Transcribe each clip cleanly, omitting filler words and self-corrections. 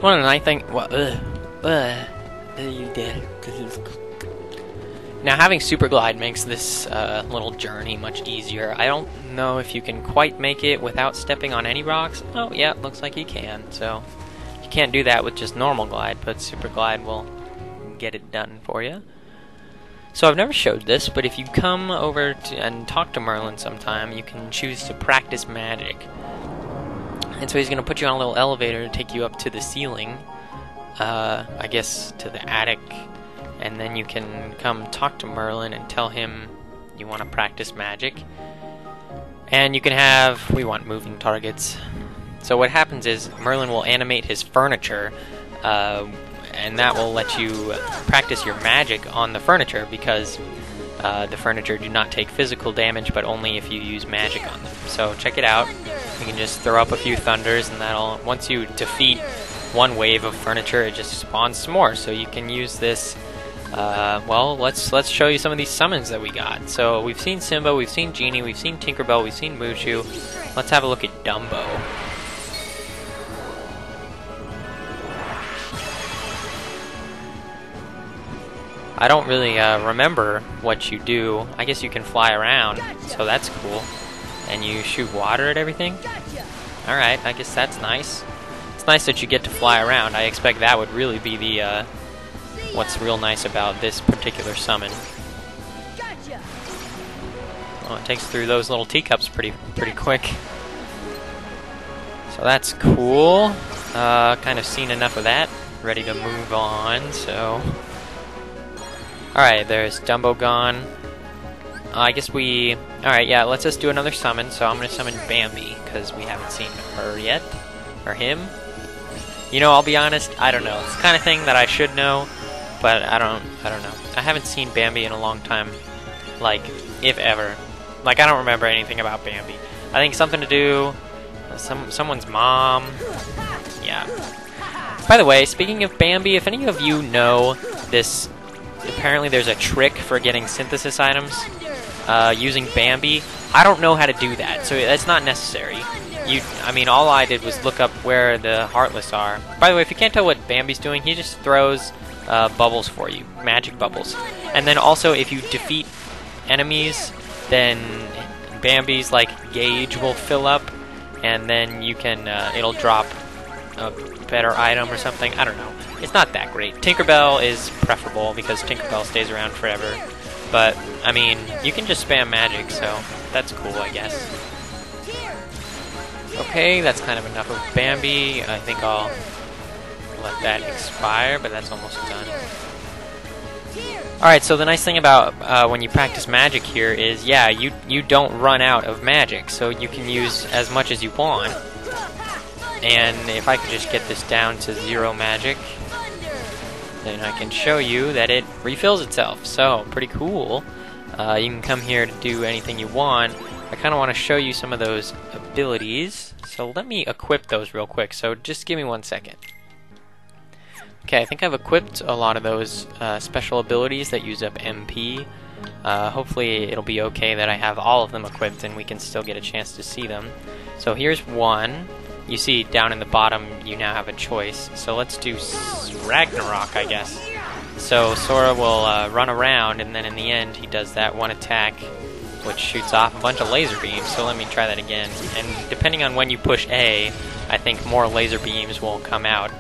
One nice thing. Now having super glide makes this little journey much easier. I don't know if you can quite make it without stepping on any rocks. Oh yeah, looks like you can. So you can't do that with just normal glide, but super glide will get it done for you. So I've never showed this, but if you come over and talk to Merlin sometime, you can choose to practice magic. And so he's going to put you on a little elevator to take you up to the ceiling, I guess to the attic, and then you can come talk to Merlin and tell him you want to practice magic. And you can have, we want moving targets. So what happens is Merlin will animate his furniture, and that will let you practice your magic on the furniture, because the furniture do not take physical damage, but only if you use magic on them. So check it out. You can just throw up a few thunders, and that'll, once you defeat one wave of furniture, it just spawns some more. So you can use this. Well, let's show you some of these summons that we got. So we've seen Simba, we've seen Genie, we've seen Tinkerbell, we've seen Mushu. Let's have a look at Dumbo. I don't really remember what you do. I guess you can fly around, so that's cool. And you shoot water at everything? Alright, I guess that's nice. It's nice that you get to fly around. I expect that would really be the what's real nice about this particular summon. Well, it takes through those little teacups pretty quick. So that's cool. Kind of seen enough of that. Ready to move on, so... Alright, there's Dumbo gone. I guess we... Alright, yeah, let's just do another summon. So I'm going to summon Bambi, because we haven't seen her yet. Or him. You know, I'll be honest, I don't know. It's the kind of thing that I should know, but I don't know. I haven't seen Bambi in a long time. Like, if ever. Like, I don't remember anything about Bambi. I think something to do... someone's mom. Yeah. By the way, speaking of Bambi, if any of you know this... Apparently there's a trick for getting synthesis items using Bambi. I don't know how to do that, so that's not necessary. I mean, all I did was look up where the Heartless are. By the way, if you can't tell what Bambi's doing, he just throws bubbles for you, magic bubbles. And then also, if you defeat enemies, then Bambi's gauge will fill up, and then you can it'll drop a better item or something. I don't know. It's not that great. Tinkerbell is preferable because Tinkerbell stays around forever. But, I mean, you can just spam magic, so that's cool, I guess. Okay, that's kind of enough of Bambi. I think I'll let that expire, but that's almost done. Alright, so the nice thing about when you practice magic here is, yeah, you don't run out of magic, so you can use as much as you want. And if I could just get this down to 0 magic, then I can show you that it refills itself. So, pretty cool. You can come here to do anything you want. I kind of want to show you some of those abilities. So let me equip those real quick. So just give me 1 second. Okay, I think I've equipped a lot of those special abilities that use up MP. Hopefully it'll be okay that I have all of them equipped and we can still get a chance to see them. So here's one. You see down in the bottom you now have a choice. So let's do Ragnarok, I guess. So Sora will run around, and then in the end he does that one attack which shoots off a bunch of laser beams. So let me try that again. And depending on when you push A, I think more laser beams will come out.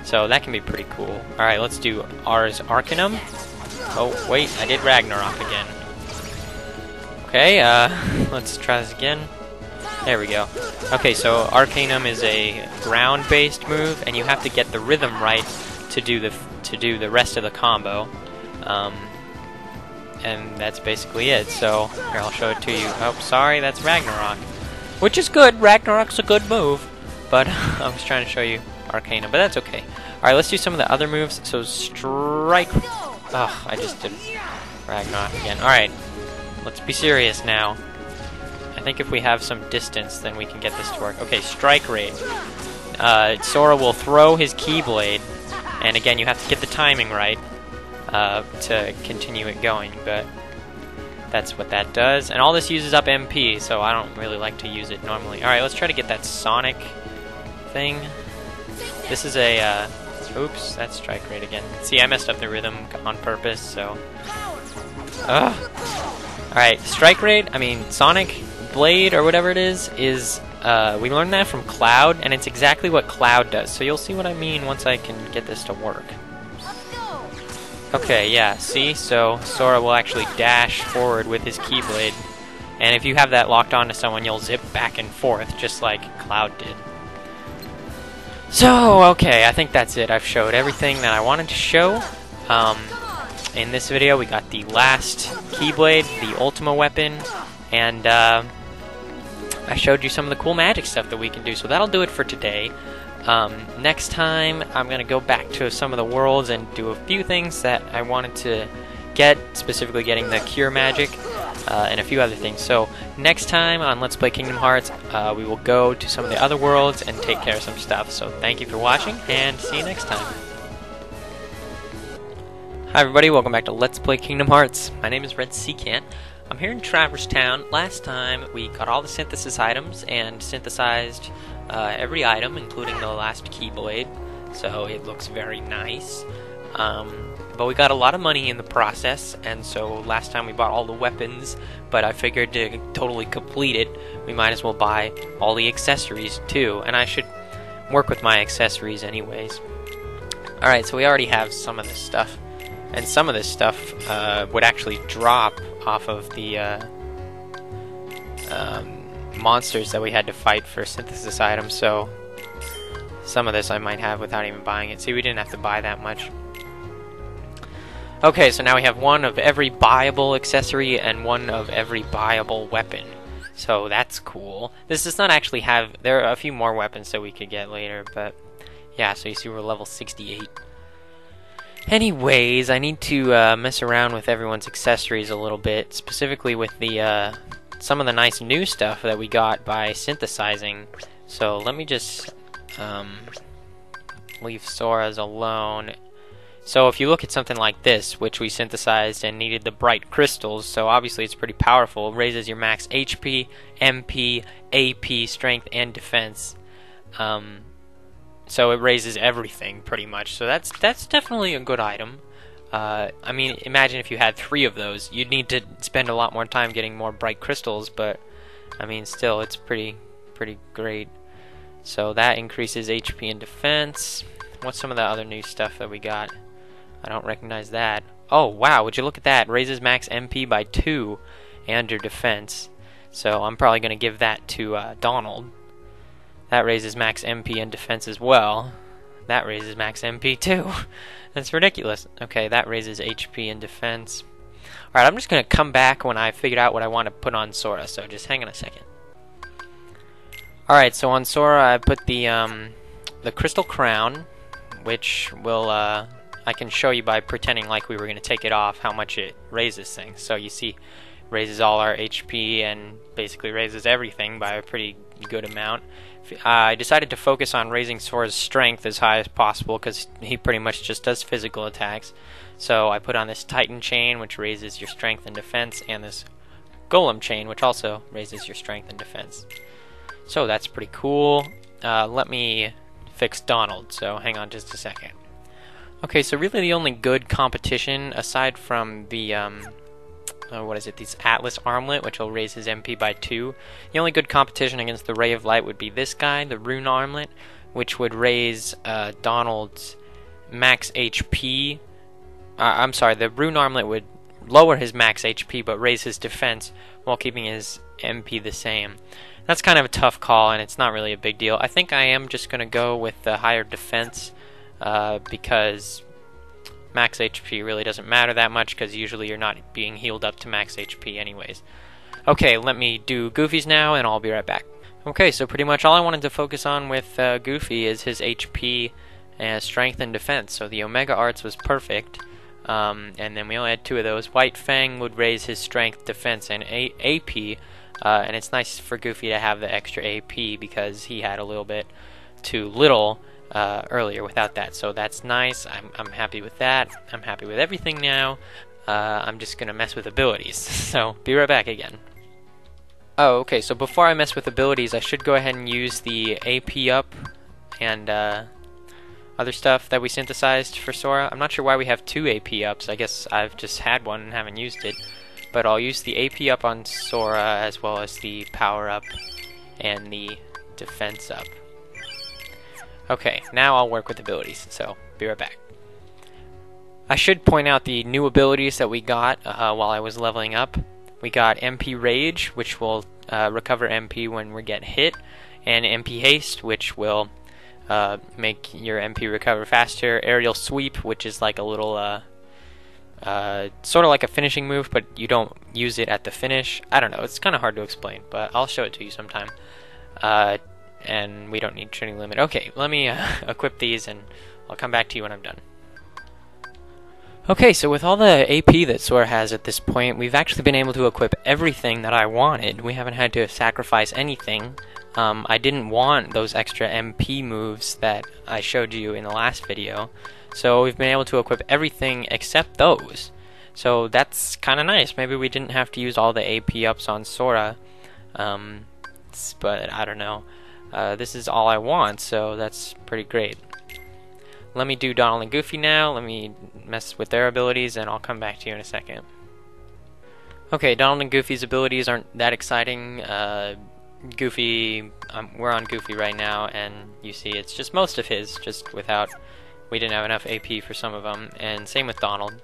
So that can be pretty cool. Alright, let's do Ars Arcanum. Oh, wait, I did Ragnarok again. Okay, let's try this again. There we go. Okay, so Arcanum is a ground-based move, and you have to get the rhythm right to do the rest of the combo. And that's basically it. So here, I'll show it to you. Oh, sorry, that's Ragnarok, which is good. Ragnarok's a good move, but I was trying to show you Arcanum, but that's okay. All right, let's do some of the other moves. So Strike. Oh, I just did Ragnarok again. All right, let's be serious now. I think if we have some distance, then we can get this to work. Okay, Strike Raid. Sora will throw his Keyblade, and again, you have to get the timing right to continue it going, but that's what that does. And all this uses up MP, so I don't really like to use it normally. Alright, let's try to get that Sonic thing. This is a, oops, that's strike rate again. See, I messed up the rhythm on purpose, so. Ugh. Alright, strike rate, I mean, Sonic Blade, or whatever it is, we learned that from Cloud, and it's exactly what Cloud does, so you'll see what I mean once I can get this to work. Okay, yeah, see? So, Sora will actually dash forward with his Keyblade, and if you have that locked onto someone, you'll zip back and forth, just like Cloud did. So, okay, I think that's it. I've showed everything that I wanted to show. In this video, we got the last Keyblade, the Ultima weapon, and I showed you some of the cool magic stuff that we can do, so that'll do it for today. Next time, I'm going to go back to some of the worlds and do a few things that I wanted to get, specifically getting the Cure magic, and a few other things. So, next time on Let's Play Kingdom Hearts, we will go to some of the other worlds and take care of some stuff. So, thank you for watching, and see you next time. Hi everybody, welcome back to Let's Play Kingdom Hearts. My name is RedSecant. I'm here in Traverse Town. Last time we got all the synthesis items and synthesized every item, including the last Keyblade, so it looks very nice. But we got a lot of money in the process, and so last time we bought all the weapons, but I figured to totally complete it, we might as well buy all the accessories too, and I should work with my accessories anyways. Alright, so we already have some of this stuff. And some of this stuff would actually drop off of the monsters that we had to fight for synthesis items, so some of this I might have without even buying it. See, we didn't have to buy that much. Okay, so now we have one of every buyable accessory and one of every buyable weapon. So that's cool. This does not actually have... There are a few more weapons that we could get later, but yeah, so you see we're level 68. Anyways, I need to mess around with everyone's accessories a little bit, specifically with the some of the nice new stuff that we got by synthesizing. So let me just leave Sora's alone. So if you look at something like this, which we synthesized and needed the bright crystals, so obviously it's pretty powerful. It raises your max HP, MP, AP, strength, and defense. So it raises everything, pretty much. So that's definitely a good item. I mean, imagine if you had 3 of those. You'd need to spend a lot more time getting more bright crystals, but I mean, still, it's pretty great. So that increases HP and defense. What's some of the other new stuff that we got? I don't recognize that. Oh, wow, would you look at that? Raises max MP by 2 and your defense. So I'm probably going to give that to Donald. That raises max MP and defense as well. That raises max MP too. That's ridiculous. Okay, that raises HP and defense. Alright, I'm just going to come back when I figured out what I want to put on Sora, so just hang on a second. Alright, so on Sora I put the Crystal Crown, which will, I can show you by pretending like we were going to take it off how much it raises things. So you see, raises all our HP and basically raises everything by a pretty good amount. I decided to focus on raising Sora's strength as high as possible because he pretty much just does physical attacks. So I put on this Titan chain, which raises your strength and defense, and this Golem chain, which also raises your strength and defense. So that's pretty cool. Let me fix Donald, so hang on just a second. Okay, so really the only good competition, aside from the what is it, this Atlas Armlet, which will raise his MP by 2. The only good competition against the Ray of Light would be this guy, the Rune Armlet, which would raise Donald's max HP. I'm sorry, the Rune Armlet would lower his max HP, but raise his defense while keeping his MP the same. That's kind of a tough call, and it's not really a big deal. I think I am just going to go with the higher defense, because max HP really doesn't matter that much because usually you're not being healed up to max HP anyways. Okay, let me do Goofy's now and I'll be right back. Okay, so pretty much all I wanted to focus on with Goofy is his HP and strength and defense. So the Omega Arts was perfect, and then we only had 2 of those. White Fang would raise his strength, defense, and AP, and it's nice for Goofy to have the extra AP because he had a little bit too little earlier without that, so that's nice. I'm happy with that. I'm happy with everything now. I'm just gonna mess with abilities, so be right back again. Oh, okay, so before I mess with abilities, I should go ahead and use the AP up and other stuff that we synthesized for Sora. I'm not sure why we have 2 AP ups. I guess I've just had one and haven't used it. But I'll use the AP up on Sora as well as the power up and the defense up. Okay, now I'll work with abilities, so be right back. I should point out the new abilities that we got while I was leveling up. We got MP Rage, which will recover MP when we get hit, and MP Haste, which will make your MP recover faster. Aerial Sweep, which is like a little, sort of like a finishing move, but you don't use it at the finish. I don't know, it's kind of hard to explain, but I'll show it to you sometime. And we don't need Trinity Limit. Okay, let me equip these, and I'll come back to you when I'm done. Okay, so with all the AP that Sora has at this point, we've actually been able to equip everything that I wanted. We haven't had to sacrifice anything. I didn't want those extra MP moves that I showed you in the last video, so we've been able to equip everything except those. So that's kind of nice. Maybe we didn't have to use all the AP ups on Sora, but I don't know. This is all I want, so that's pretty great. Let me do Donald and Goofy now. Let me mess with their abilities, and I'll come back to you in a second. Okay, Donald and Goofy's abilities aren't that exciting. Goofy, we're on Goofy right now, and you see it's just most of his, just without, we didn't have enough AP for some of them, and same with Donald.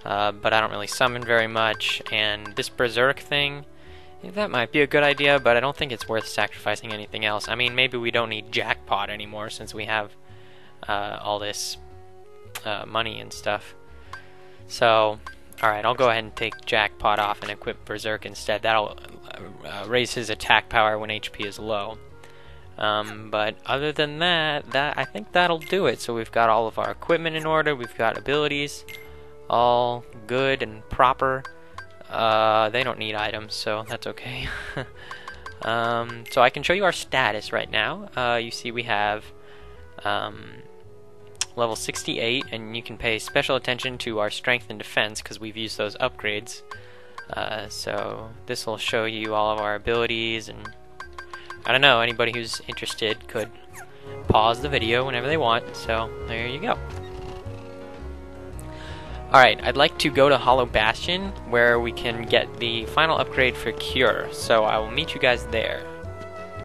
But I don't really summon very much, and this Berserk thing, that might be a good idea, but I don't think it's worth sacrificing anything else. I mean, maybe we don't need Jackpot anymore since we have all this money and stuff. So, alright, I'll go ahead and take Jackpot off and equip Berserk instead. That'll raise his attack power when HP is low. But other than that, I think that'll do it. So we've got all of our equipment in order, we've got abilities all good and proper. They don't need items, so that's okay. So I can show you our status right now. You see we have level 68, and you can pay special attention to our strength and defense because we've used those upgrades. So this will show you all of our abilities, and I don't know, anybody who's interested could pause the video whenever they want, so there you go. Alright, I'd like to go to Hollow Bastion where we can get the final upgrade for Cure, so I will meet you guys there.